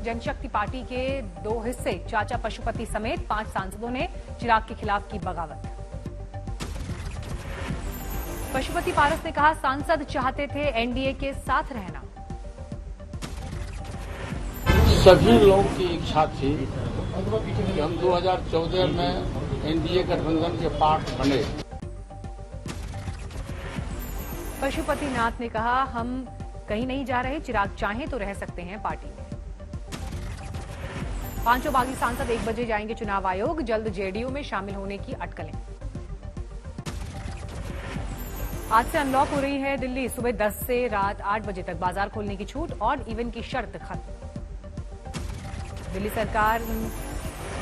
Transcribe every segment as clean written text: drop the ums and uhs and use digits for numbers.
जनशक्ति party के 2 हिस्से चाचा पशुपति समेत 5 सांसदों ने चिराग के खिलाफ की बगावत। पशुपति पारस ने कहा, सांसद चाहते थे एनडीए के साथ रहना। सभी लोगों की इच्छा थी कि हम 2014 में एनडीए गठबंधन के पार्ट बने। पशुपति नाथ ने कहा, हम कहीं नहीं जा रहे, चिराग चाहें तो रह सकते हैं पार्टी में। 5 बागी सांसद 1 बजे जाएंगे चुनाव आयोग, जल्द जेडीयू में शामिल होने की अटकलें। आज से अनलॉक हो रही है दिल्ली, सुबह 10 से रात 8 बजे तक बाजार खोलने की छूट, ऑड इवन की शर्त खत्म। दिल्ली सरकार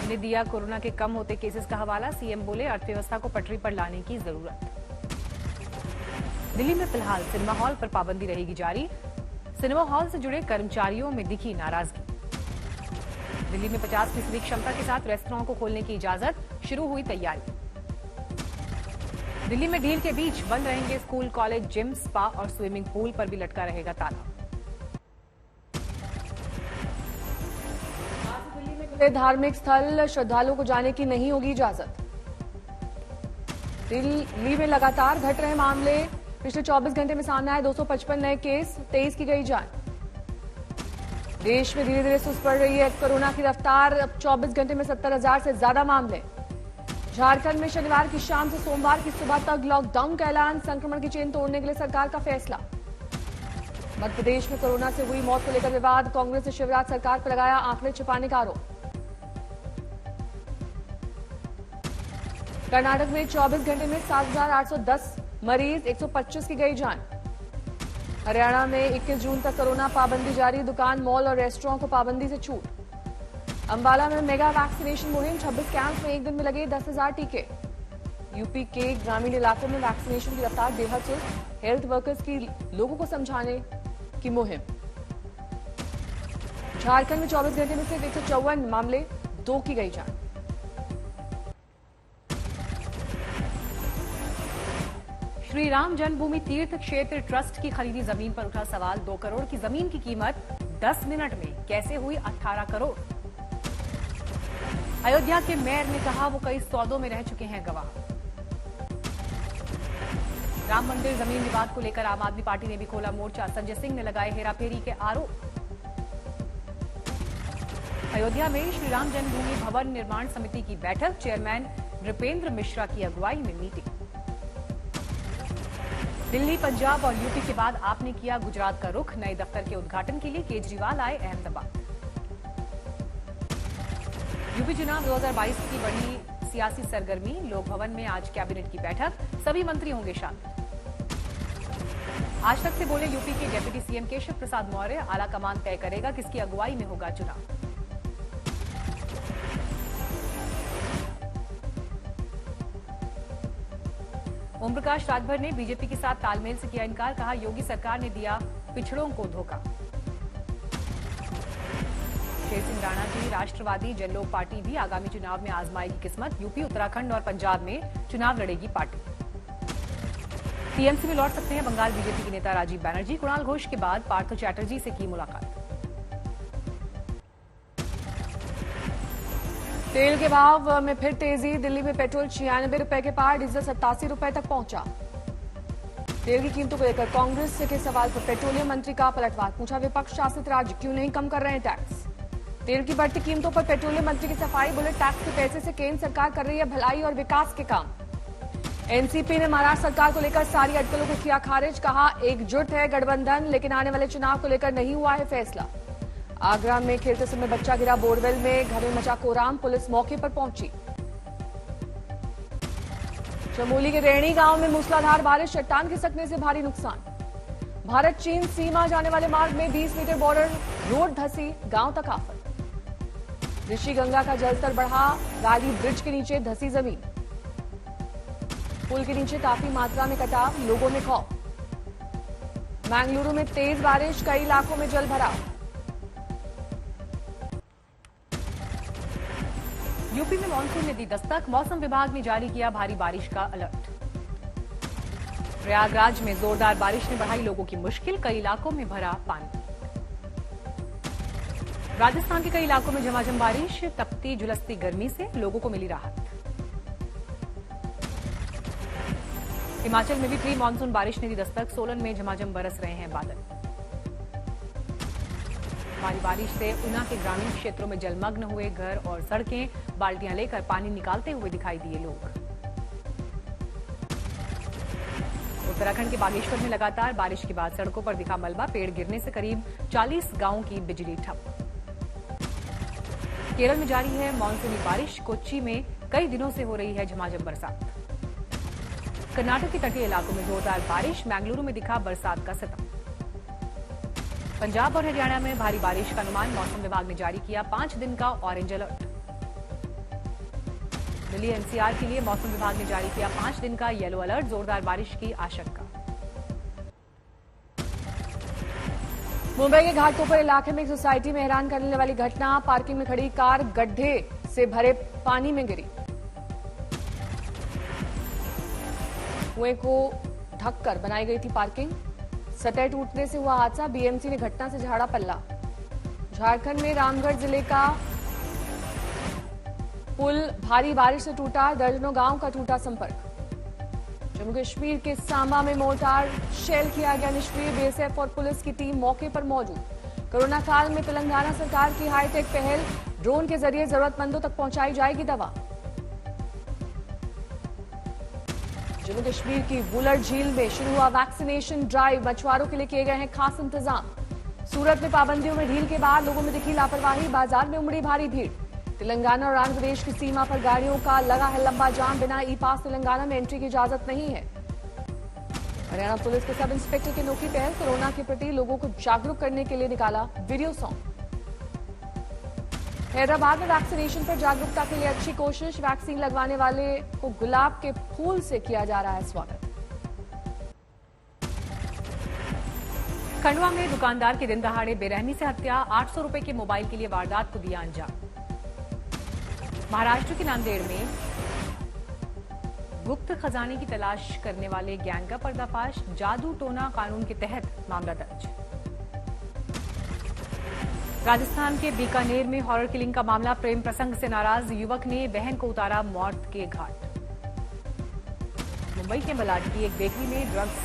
ने दिया कोरोना के कम होते केसेस का हवाला, सीएम बोले अर्थव्यवस्था को पटरी पर लाने की जरूरत। दिल्ली में फिलहाल सिनेमा हॉल पर पाबंदी रहेगी जारी, सिनेमा हॉल से जुड़े कर्मचारियों में दिखी नाराजगी। दिल्ली में 50% क्षमता के साथ रेस्तरां को खोलने की इजाजत, शुरू हुई तैयारी। दिल्ली में ढील के बीच बंद रहेंगे स्कूल, कॉलेज, जिम, स्पा और स्विमिंग पूल पर भी लटका रहेगा ताला। दिल्ली में खुले धार्मिक स्थल, श्रद्धालुओं को जाने की नहीं होगी इजाजत। दिल्ली में लगातार घट रहे मामले, पिछले 24 घंटे में सामने आए 255 नए केस, 23 की गई जान। देश में धीरे धीरे सुस्त पड़ रही है कोरोना की रफ्तार, अब 24 घंटे में 70,000 से ज्यादा मामले। झारखंड में शनिवार की शाम से सोमवार की सुबह तक लॉकडाउन का ऐलान, संक्रमण की चेन तोड़ने के लिए सरकार का फैसला। मध्य प्रदेश में कोरोना से हुई मौत को लेकर विवाद, कांग्रेस ने शिवराज सरकार पर लगाया आंकड़े छिपाने का आरोप। कर्नाटक में 24 घंटे में 7,810 मरीज, 125 की गई जान। हरियाणा में 21 जून तक कोरोना पाबंदी जारी, दुकान, मॉल और रेस्टोरेंट को पाबंदी से छूट। अंबाला में मेगा वैक्सीनेशन मुहिम, 26 कैंप में एक दिन में लगे 10,000 टीके। यूपी के ग्रामीण इलाकों में वैक्सीनेशन की रफ्तार बेहद सुस्त, हेल्थ वर्कर्स की लोगों को समझाने की मुहिम। झारखंड में 24 घंटे में सिर्फ 154 मामले, 2 की गई जान। श्री राम जन्मभूमि तीर्थ क्षेत्र ट्रस्ट की खरीदी जमीन पर उठा सवाल, 2 करोड़ की जमीन की कीमत 10 मिनट में कैसे हुई 18 करोड़। अयोध्या के मेयर ने कहा, वो कई सौदों में रह चुके हैं गवाह। राम मंदिर जमीन विवाद को लेकर आम आदमी पार्टी ने भी खोला मोर्चा, संजय सिंह ने लगाए हेराफेरी के आरोप। अयोध्या में श्री राम जन्मभूमि भवन निर्माण समिति की बैठक, चेयरमैन नृपेंद्र मिश्रा की अगुवाई में मीटिंग। दिल्ली, पंजाब और यूपी के बाद आपने किया गुजरात का रुख, नए दफ्तर के उद्घाटन के लिए केजरीवाल आए अहमदाबाद। यूपी चुनाव 2022 की बड़ी सियासी सरगर्मी, लोक भवन में आज कैबिनेट की बैठक, सभी मंत्री होंगे शामिल। आज तक से बोले यूपी के डिप्टी सीएम केशव प्रसाद मौर्य, आला कमान तय करेगा किसकी अगुवाई में होगा चुनाव। ओम प्रकाश राजभर ने बीजेपी के साथ तालमेल से किया इनकार, कहा योगी सरकार ने दिया पिछड़ों को धोखा। शेर सिंह राणा की राष्ट्रवादी जनलोक पार्टी भी आगामी चुनाव में आजमाएगी किस्मत, यूपी, उत्तराखंड और पंजाब में चुनाव लड़ेगी पार्टी। टीएमसी में लौट सकते हैं बंगाल बीजेपी के नेता राजीव बैनर्जी, कुणाल घोष के बाद पार्थ चैटर्जी से की मुलाकात। तेल के भाव में फिर तेजी, दिल्ली में पेट्रोल 96 रुपए के पार, डीजल 87 रुपए तक पहुंचा। तेल की कीमतों को लेकर कांग्रेस के सवाल पर पेट्रोलियम मंत्री का पलटवार, पूछा विपक्ष शासित राज्य क्यों नहीं कम कर रहे हैं टैक्स। तेल की बढ़ती कीमतों पर पेट्रोलियम मंत्री की सफाई, बोले टैक्स के पैसे से केंद्र सरकार कर रही है भलाई और विकास के काम। एनसीपी ने महाराष्ट्र सरकार को लेकर सारी अटकलों को किया खारिज, कहा एकजुट है गठबंधन, लेकिन आने वाले चुनाव को लेकर नहीं हुआ है फैसला। आगरा में खेलते समय बच्चा गिरा बोरवेल में, घर में मचा कोहराम, पुलिस मौके पर पहुंची। चमोली के रेणी गांव में मूसलाधार बारिश, चट्टान खिसकने से भारी नुकसान। भारत चीन सीमा जाने वाले मार्ग में 20 मीटर बॉर्डर रोड धसी, गांव तक आफत। ऋषि गंगा का जलस्तर बढ़ा, गाली ब्रिज के नीचे धसी जमीन। पुल के नीचे काफी मात्रा में कटाव, लोगों में खौफ। बेंगलुरु में तेज बारिश, कई इलाकों में जल भराव। यूपी में मानसून ने दी दस्तक, मौसम विभाग ने जारी किया भारी बारिश का अलर्ट। प्रयागराज में जोरदार बारिश ने बढ़ाई लोगों की मुश्किल, कई इलाकों में भरा पानी। राजस्थान के कई इलाकों में झमाझम बारिश, तपती झुलसती गर्मी से लोगों को मिली राहत। हिमाचल में भी प्री मानसून बारिश ने दी दस्तक, सोलन में झमाझम बरस रहे हैं बादल। भारी बारिश से ऊना के ग्रामीण क्षेत्रों में जलमग्न हुए घर और सड़कें, बाल्टियां लेकर पानी निकालते हुए दिखाई दिए लोग। उत्तराखंड के बागेश्वर में लगातार बारिश के बाद सड़कों पर दिखा मलबा, पेड़ गिरने से करीब 40 गांवों की बिजली ठप। केरल में जारी है मानसूनी बारिश, कोच्चि में कई दिनों से हो रही है झमाझम बरसात। कर्नाटक के तटीय इलाकों में जोरदार बारिश, मैंगलुरु में दिखा बरसात का सितम। पंजाब और हरियाणा में भारी बारिश का अनुमान, मौसम विभाग ने जारी किया 5 दिन का ऑरेंज अलर्ट। दिल्ली एनसीआर के लिए मौसम विभाग ने जारी किया 5 दिन का येलो अलर्ट, जोरदार बारिश की आशंका। मुंबई के घाटकोपर इलाके में एक सोसाइटी में हैरान करने वाली घटना, पार्किंग में खड़ी कार गड्ढे से भरे पानी में गिरी। कुएं को ढककर बनाई गई थी पार्किंग, सतह टूटने से हुआ हादसा, बीएमसी ने घटना से झाड़ा पल्ला। झारखंड में रामगढ़ जिले का पुल भारी बारिश से टूटा, दर्जनों गांव का टूटा संपर्क। जम्मू कश्मीर के सांबा में मोर्टार शेल किया गया निष्क्रिय, बीएसएफ और पुलिस की टीम मौके पर मौजूद। कोरोना काल में तेलंगाना सरकार की हाईटेक पहल, ड्रोन के जरिए जरूरतमंदों तक पहुंचाई जाएगी दवा। जम्मू कश्मीर की वुलर झील में शुरू हुआ वैक्सीनेशन ड्राइव, मछुआरों के लिए किए गए हैं खास इंतजाम। सूरत में पाबंदियों में ढील के बाद लोगों में दिखी लापरवाही, बाजार में उमड़ी भारी भीड़। तेलंगाना और आंध्र प्रदेश की सीमा पर गाड़ियों का लगा है लंबा जाम, बिना ई पास तेलंगाना में एंट्री की इजाजत नहीं है। हरियाणा पुलिस के सब इंस्पेक्टर की अनोखी पहल, कोरोना के प्रति लोगों को जागरूक करने के लिए निकाला वीडियो सॉन्ग। हैदराबाद में वैक्सीनेशन पर जागरूकता के लिए अच्छी कोशिश, वैक्सीन लगवाने वाले को गुलाब के फूल से किया जा रहा है स्वागत। खंडवा में दुकानदार की दिन दहाड़े बेरहमी से हत्या, 800 रुपए के मोबाइल के लिए वारदात को दिया अंजाम। महाराष्ट्र के नांदेड़ में गुप्त खजाने की तलाश करने वाले गैंग का पर्दाफाश, जादू टोना कानून के तहत मामला दर्ज। राजस्थान के बीकानेर में हॉरर किलिंग का मामला, प्रेम प्रसंग से नाराज युवक ने बहन को उतारा मौत के घाट। मुंबई के मलाड की एक बेकरी में ड्रग्स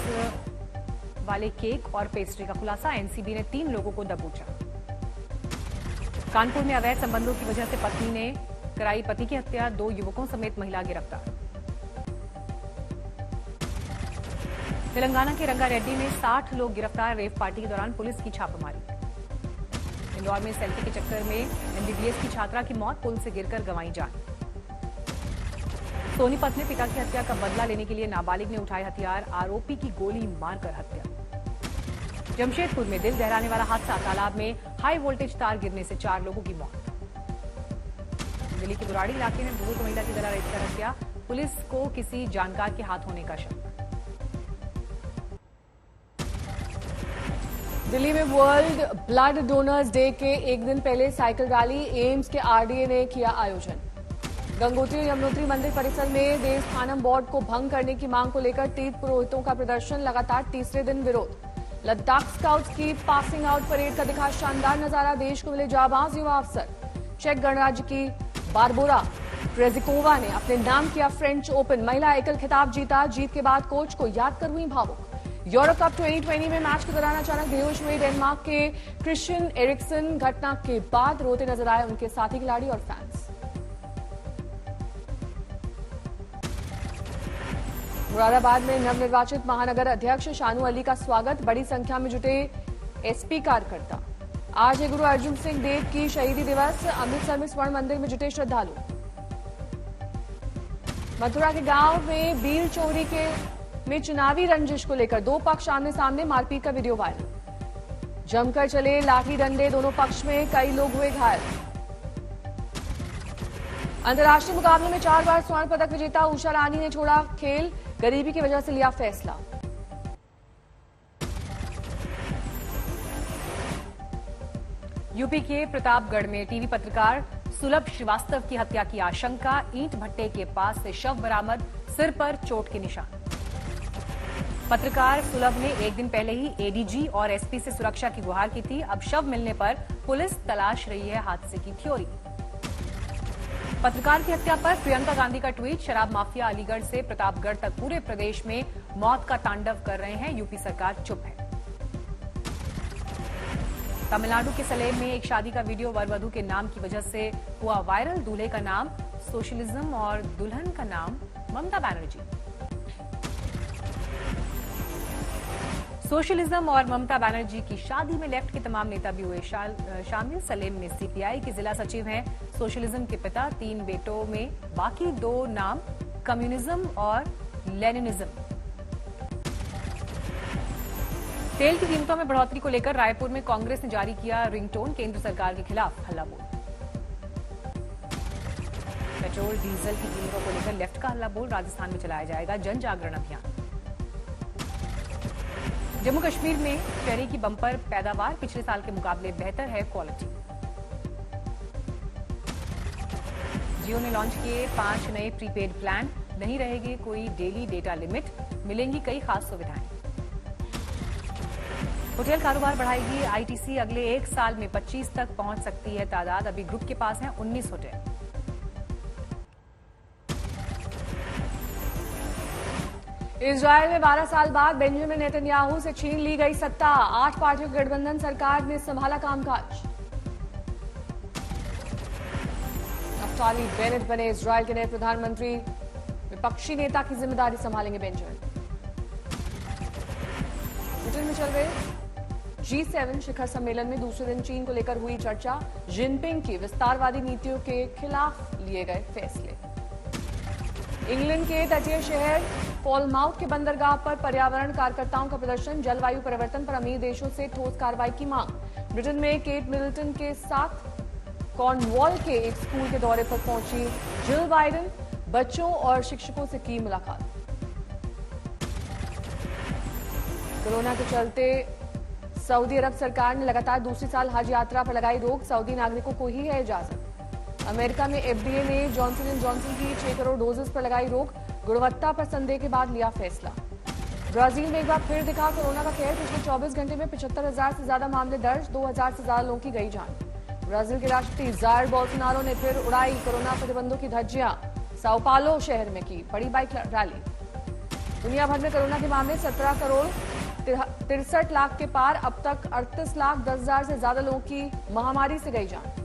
वाले केक और पेस्ट्री का खुलासा, एनसीबी ने 3 लोगों को दबोचा। कानपुर में अवैध संबंधों की वजह से पत्नी ने कराई पति की हत्या, 2 युवकों समेत महिला गिरफ्तार। तेलंगाना के रंगारेड्डी में 60 लोग गिरफ्तार, रेव पार्टी के दौरान पुलिस की छापेमारी। इंदौर में सेल्फी के चक्कर में एमबीबीएस की छात्रा की मौत, पुल से गिरकर गंवाई जान। सोनीपत में पिता की हत्या का बदला लेने के लिए नाबालिग ने उठाए हथियार, आरोपी की गोली मारकर हत्या। जमशेदपुर में दिल दहलाने वाला हादसा, तालाब में हाई वोल्टेज तार गिरने से 4 लोगों की मौत। दिल्ली के बुराड़ी इलाके में बुजुर्ग महिला की गला रेत कर हत्या, पुलिस को किसी जानकार के हाथ होने का शक। दिल्ली में वर्ल्ड ब्लड डोनर्स डे के एक दिन पहले साइकिल रैली, एम्स के आरडीए ने किया आयोजन। गंगोत्री और यमुनोत्री मंदिर परिसर में देवस्थानम बोर्ड को भंग करने की मांग को लेकर तीर्थ पुरोहितों का प्रदर्शन, लगातार तीसरे दिन विरोध। लद्दाख स्काउट्स की पासिंग आउट परेड का दिखा शानदार नजारा, देश को मिले जाबाज युवा अफसर। चेक गणराज्य की बारबोरा ट्रेजिकोवा ने अपने नाम किया फ्रेंच ओपन, महिला एकल खिताब जीता, जीत के बाद कोच को याद कर हुई भावुक। यूरो कप 2020 में मैच के दौरान अचानक बेहोश हुए डेनमार्क के क्रिश्चियन एरिक्सन, घटना के बाद रोते नजर आए उनके साथी खिलाड़ी और फैंस। मुरादाबाद में नवनिर्वाचित महानगर अध्यक्ष शानू अली का स्वागत, बड़ी संख्या में जुटे एसपी कार्यकर्ता। आज है गुरु अर्जुन सिंह देव की शहीदी दिवस, अमृतसर में स्वर्ण मंदिर में जुटे श्रद्धालु। मथुरा के गांव में बील चोरी में चुनावी रंजिश को लेकर 2 पक्ष आमने सामने, मारपीट का वीडियो वायरल। जमकर चले लाठी डंडे, दोनों पक्ष में कई लोग हुए घायल। अंतर्राष्ट्रीय मुकाबले में 4 बार स्वर्ण पदक विजेता उषा रानी ने छोड़ा खेल, गरीबी की वजह से लिया फैसला। यूपी के प्रतापगढ़ में टीवी पत्रकार सुलभ श्रीवास्तव की हत्या की आशंका, ईंट भट्टे के पास से शव बरामद, सिर पर चोट के निशान। पत्रकार सुलभ ने एक दिन पहले ही एडीजी और एसपी से सुरक्षा की गुहार की थी। अब शव मिलने पर पुलिस तलाश रही है हादसे की थ्योरी। पत्रकार की हत्या पर प्रियंका गांधी का ट्वीट। शराब माफिया अलीगढ़ से प्रतापगढ़ तक पूरे प्रदेश में मौत का तांडव कर रहे हैं, यूपी सरकार चुप है। तमिलनाडु के सलेम में एक शादी का वीडियो वर वधू के नाम की वजह से हुआ वायरल। दूल्हे का नाम सोशलिज्म और दुल्हन का नाम ममता बनर्जी। सोशलिज्म और ममता बनर्जी की शादी में लेफ्ट के तमाम नेता भी हुए शामिल। सलेम में सीपीआई के जिला सचिव हैं सोशलिज्म के पिता। 3 बेटों में बाकी 2 नाम कम्युनिज्म और लेनिनिज्म। तेल की कीमतों में बढ़ोतरी को लेकर रायपुर में कांग्रेस ने जारी किया रिंगटोन। केंद्र सरकार के खिलाफ हल्ला बोल। पेट्रोल डीजल की कीमतों को लेकर लेफ्ट का हल्ला बोल। राजस्थान में चलाया जाएगा जन जागरण अभियान। जम्मू कश्मीर में चेरी की बंपर पैदावार पिछले साल के मुकाबले बेहतर है क्वालिटी। जियो ने लॉन्च किए 5 नए प्रीपेड प्लान। नहीं रहेगी कोई डेली डेटा लिमिट, मिलेंगी कई खास सुविधाएं। होटल कारोबार बढ़ाएगी आईटीसी। अगले 1 साल में 25 तक पहुंच सकती है तादाद। अभी ग्रुप के पास हैं 19 होटल। इजरायल में 12 साल बाद बेंजामिन नेतन्याहू से छीन ली गई सत्ता। 8 पार्टियों की गठबंधन सरकार ने संभाला कामकाज। नफ्ताली बेनेट बने इजरायल के नए प्रधानमंत्री। विपक्षी नेता की जिम्मेदारी संभालेंगे बेंजामिन। ब्रिटेन में चल रहे G7 शिखर सम्मेलन में दूसरे दिन चीन को लेकर हुई चर्चा। जिनपिंग की विस्तारवादी नीतियों के खिलाफ लिए गए फैसले। इंग्लैंड के तटीय शहर पॉलमाउथ के बंदरगाह पर पर्यावरण कार्यकर्ताओं का प्रदर्शन। जलवायु परिवर्तन पर अमीर देशों से ठोस कार्रवाई की मांग। ब्रिटेन में केट मिडलटन के साथ कॉर्नवॉल के एक स्कूल के दौरे पर पहुंची जिल बाइडेन। बच्चों और शिक्षकों से की मुलाकात। कोरोना के चलते सऊदी अरब सरकार ने लगातार दूसरी साल हज यात्रा पर लगाई रोक। सऊदी नागरिकों को ही है इजाजत। अमेरिका में एफडीए ने जॉनसन एंड जॉनसन की 6 करोड़ डोजेस पर लगाई रोक। गुणवत्ता पर संदेह के बाद लिया फैसला। ब्राजील में एक बार फिर दिखा कोरोना का कहर। पिछले 24 घंटे में 75,000 से ज्यादा मामले दर्ज। 2,000 से ज्यादा लोगों की गई जान। ब्राजील के राष्ट्रपति जायर बोल्सोनारो ने फिर उड़ाई कोरोना प्रतिबंधों की धज्जियां। साओ पालो शहर में की बड़ी बाइक रैली। दुनिया भर में कोरोना के मामले 17 करोड़ 63 लाख के पार। अब तक 38 लाख 10,000 से ज्यादा लोगों की महामारी से गई जान।